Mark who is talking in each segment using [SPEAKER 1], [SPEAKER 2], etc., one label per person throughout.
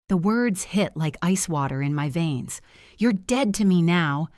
[SPEAKER 1] The words hit like ice water in my veins. "You're dead to me now."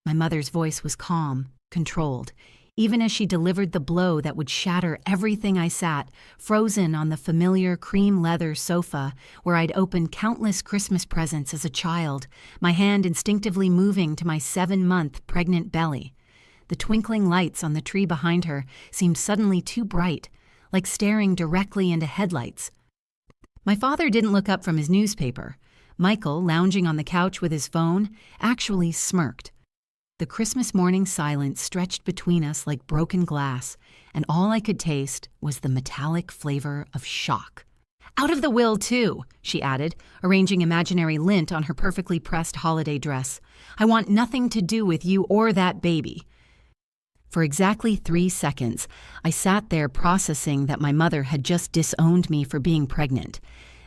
[SPEAKER 1] My mother's voice was calm, controlled, even as she delivered the blow that would shatter everything. I sat, frozen on the familiar cream leather sofa where I'd opened countless Christmas presents as a child, my hand instinctively moving to my 7-month pregnant belly. The twinkling lights on the tree behind her seemed suddenly too bright, like staring directly into headlights. My father didn't look up from his newspaper. Michael, lounging on the couch with his phone, actually smirked. The Christmas morning silence stretched between us like broken glass, and all I could taste was the metallic flavor of shock. "Out of the will, too," she added, arranging imaginary lint on her perfectly pressed holiday dress. "I want nothing to do with you or that baby." For exactly 3 seconds, I sat there processing that my mother had just disowned me for being pregnant.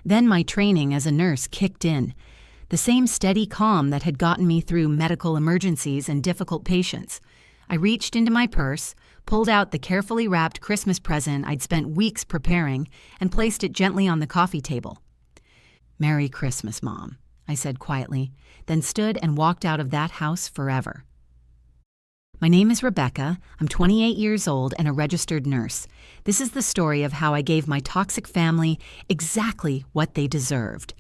[SPEAKER 1] Then my training as a nurse kicked in. The same steady calm that had gotten me through medical emergencies and difficult patients. I reached into my purse, pulled out the carefully wrapped Christmas present I'd spent weeks preparing, and placed it gently on the coffee table. "Merry Christmas, Mom," I said quietly, then stood and walked out of that house forever. My name is Rebecca. I'm 28 years old and a registered nurse. This is the story of how I gave my toxic family exactly what they deserved.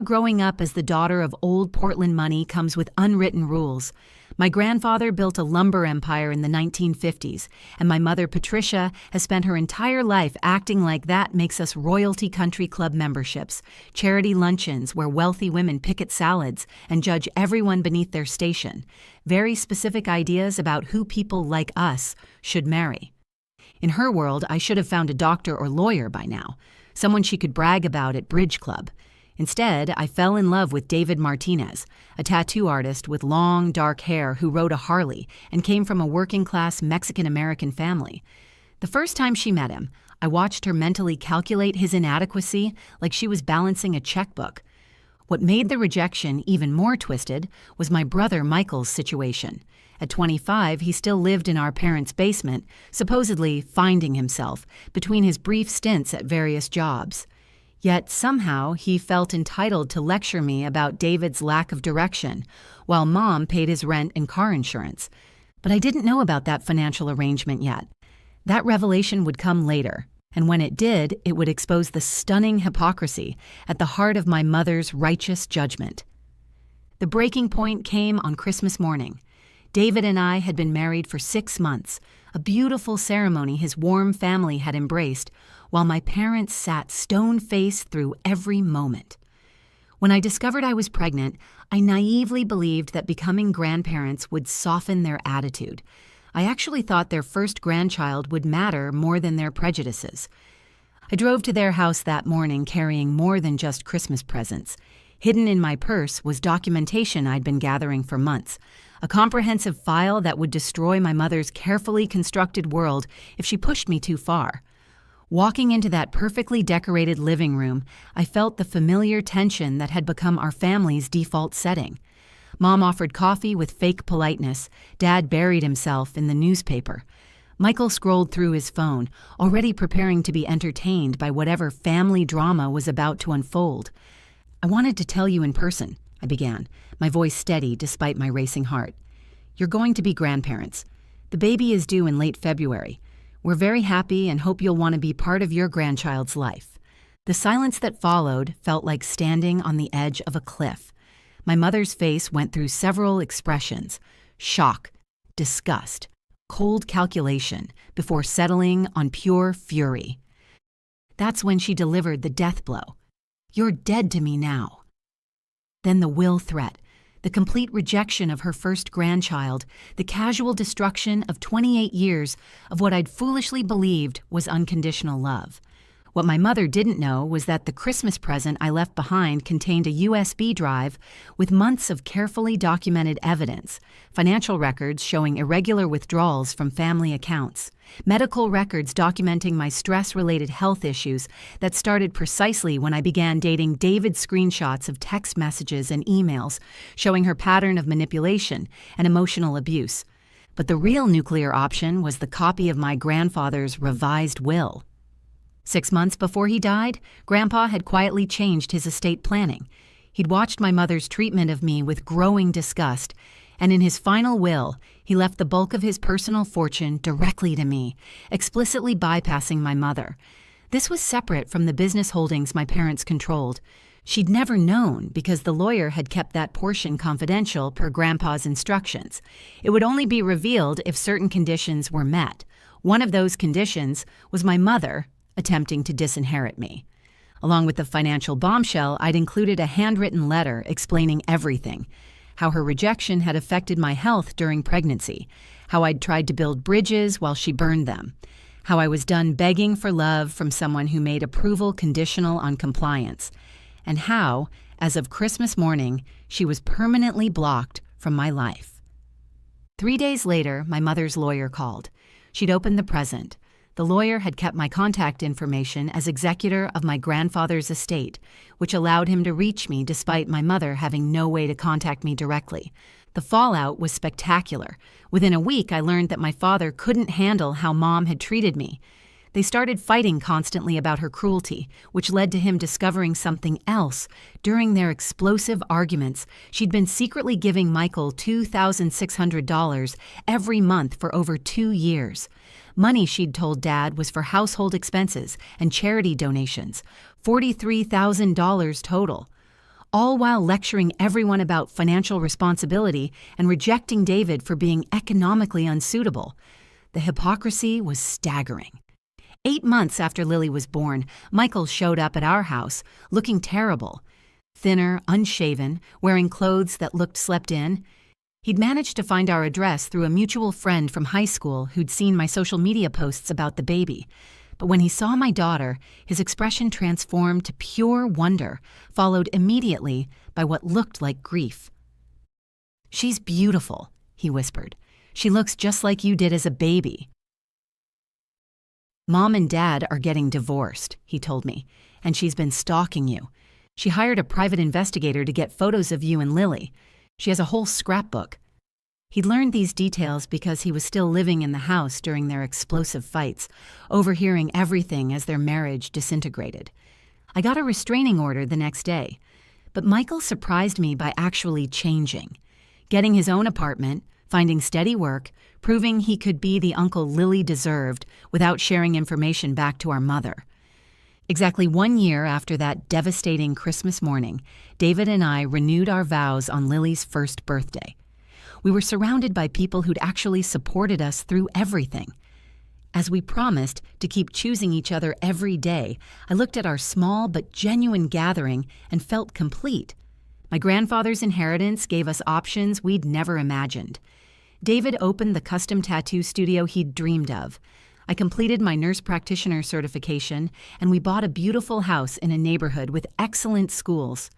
[SPEAKER 1] Growing up as the daughter of old Portland money comes with unwritten rules. My grandfather built a lumber empire in the 1950s, and my mother, Patricia, has spent her entire life acting like that makes us royalty country club memberships, charity luncheons where wealthy women picket salads and judge everyone beneath their station. Very specific ideas about who people like us should marry. In her world, I should have found a doctor or lawyer by now, someone she could brag about at bridge club. Instead, I fell in love with David Martinez, a tattoo artist with long, dark hair who rode a Harley and came from a working-class Mexican-American family. The first time she met him, I watched her mentally calculate his inadequacy like she was balancing a checkbook. What made the rejection even more twisted was my brother Michael's situation. At 25, he still lived in our parents' basement, supposedly finding himself between his brief stints at various jobs. Yet somehow he felt entitled to lecture me about David's lack of direction, while Mom paid his rent and car insurance. But I didn't know about that financial arrangement yet. That revelation would come later, and when it did, it would expose the stunning hypocrisy at the heart of my mother's righteous judgment. The breaking point came on Christmas morning. David and I had been married for 6 months, a beautiful ceremony his warm family had embraced, while my parents sat stone-faced through every moment. When I discovered I was pregnant, I naively believed that becoming grandparents would soften their attitude. I actually thought their first grandchild would matter more than their prejudices. I drove to their house that morning carrying more than just Christmas presents. Hidden in my purse was documentation I'd been gathering for months, a comprehensive file that would destroy my mother's carefully constructed world if she pushed me too far. Walking into that perfectly decorated living room, I felt the familiar tension that had become our family's default setting. Mom offered coffee with fake politeness. Dad buried himself in the newspaper. Michael scrolled through his phone, already preparing to be entertained by whatever family drama was about to unfold. "I wanted to tell you in person," I began, my voice steady despite my racing heart. "You're going to be grandparents. The baby is due in late February. We're very happy and hope you'll want to be part of your grandchild's life." The silence that followed felt like standing on the edge of a cliff. My mother's face went through several expressions: shock, disgust, cold calculation, before settling on pure fury. That's when she delivered the death blow. "You're dead to me now." Then the will threat, the complete rejection of her first grandchild, the casual destruction of 28 years of what I'd foolishly believed was unconditional love. What my mother didn't know was that the Christmas present I left behind contained a USB drive with months of carefully documented evidence, financial records showing irregular withdrawals from family accounts, medical records documenting my stress-related health issues that started precisely when I began dating David's screenshots of text messages and emails showing her pattern of manipulation and emotional abuse. But the real nuclear option was the copy of my grandfather's revised will. 6 months before he died, Grandpa had quietly changed his estate planning. He'd watched my mother's treatment of me with growing disgust, and in his final will, he left the bulk of his personal fortune directly to me, explicitly bypassing my mother. This was separate from the business holdings my parents controlled. She'd never known because the lawyer had kept that portion confidential per Grandpa's instructions. It would only be revealed if certain conditions were met. One of those conditions was my mother attempting to disinherit me. Along with the financial bombshell, I'd included a handwritten letter explaining everything: how her rejection had affected my health during pregnancy, how I'd tried to build bridges while she burned them, how I was done begging for love from someone who made approval conditional on compliance, and how, as of Christmas morning, she was permanently blocked from my life. 3 days later, my mother's lawyer called. She'd opened the present. The lawyer had kept my contact information as executor of my grandfather's estate, which allowed him to reach me despite my mother having no way to contact me directly. The fallout was spectacular. Within a week, I learned that my father couldn't handle how Mom had treated me. They started fighting constantly about her cruelty, which led to him discovering something else. During their explosive arguments, she'd been secretly giving Michael $2,600 every month for over 2 years. Money she'd told Dad was for household expenses and charity donations, $43,000 total, all while lecturing everyone about financial responsibility and rejecting David for being economically unsuitable. The hypocrisy was staggering. 8 months after Lily was born, Michael showed up at our house, looking terrible. Thinner, unshaven, wearing clothes that looked slept in. He'd managed to find our address through a mutual friend from high school who'd seen my social media posts about the baby. But when he saw my daughter, his expression transformed to pure wonder, followed immediately by what looked like grief. "She's beautiful," he whispered. "She looks just like you did as a baby." "Mom and Dad are getting divorced," he told me, "and she's been stalking you. She hired a private investigator to get photos of you and Lily. She has a whole scrapbook." He'd learned these details because he was still living in the house during their explosive fights, overhearing everything as their marriage disintegrated. I got a restraining order the next day, but Michael surprised me by actually changing, getting his own apartment, finding steady work, proving he could be the uncle Lily deserved without sharing information back to our mother. Exactly 1 year after that devastating Christmas morning, David and I renewed our vows on Lily's first birthday. We were surrounded by people who'd actually supported us through everything. As we promised to keep choosing each other every day, I looked at our small but genuine gathering and felt complete. My grandfather's inheritance gave us options we'd never imagined. David opened the custom tattoo studio he'd dreamed of. I completed my nurse practitioner certification, and we bought a beautiful house in a neighborhood with excellent schools.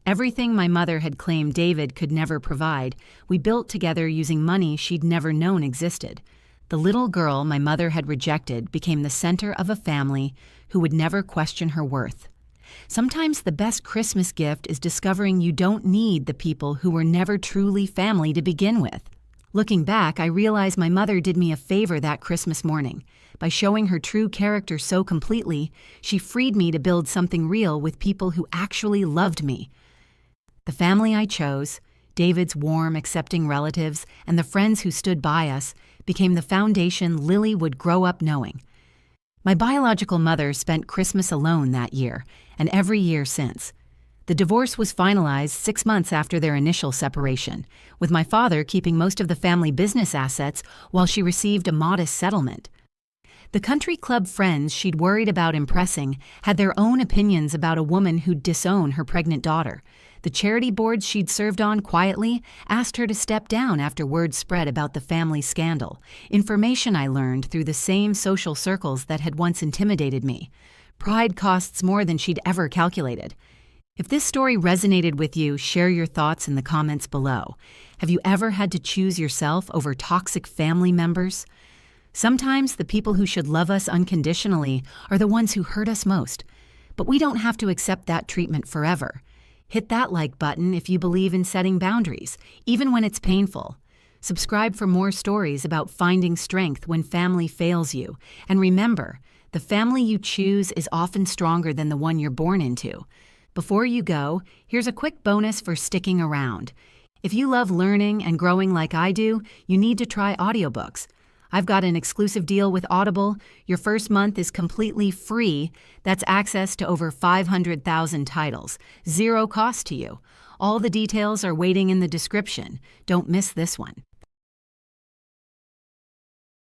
[SPEAKER 1] Everything my mother had claimed David could never provide, we built together using money she'd never known existed. The little girl my mother had rejected became the center of a family who would never question her worth. Sometimes the best Christmas gift is discovering you don't need the people who were never truly family to begin with. Looking back, I realize my mother did me a favor that Christmas morning. By showing her true character so completely, she freed me to build something real with people who actually loved me. The family I chose, David's warm, accepting relatives, and the friends who stood by us, became the foundation Lily would grow up knowing. My biological mother spent Christmas alone that year, and every year since. The divorce was finalized 6 months after their initial separation, with my father keeping most of the family business assets while she received a modest settlement. The country club friends she'd worried about impressing had their own opinions about a woman who'd disown her pregnant daughter. The charity boards she'd served on quietly asked her to step down after word spread about the family scandal, information I learned through the same social circles that had once intimidated me. Pride costs more than she'd ever calculated. If this story resonated with you, share your thoughts in the comments below. Have you ever had to choose yourself over toxic family members? Sometimes the people who should love us unconditionally are the ones who hurt us most. But we don't have to accept that treatment forever. Hit that like button if you believe in setting boundaries, even when it's painful. Subscribe for more stories about finding strength when family fails you. And remember, The family you choose is often stronger than the one you're born into. Before you go, here's a quick bonus for sticking around. If you love learning and growing like I do, you need to try audiobooks. I've got an exclusive deal with Audible. Your first month is completely free. That's access to over 500,000 titles. Zero cost to you. All the details are waiting in the description. Don't miss this one.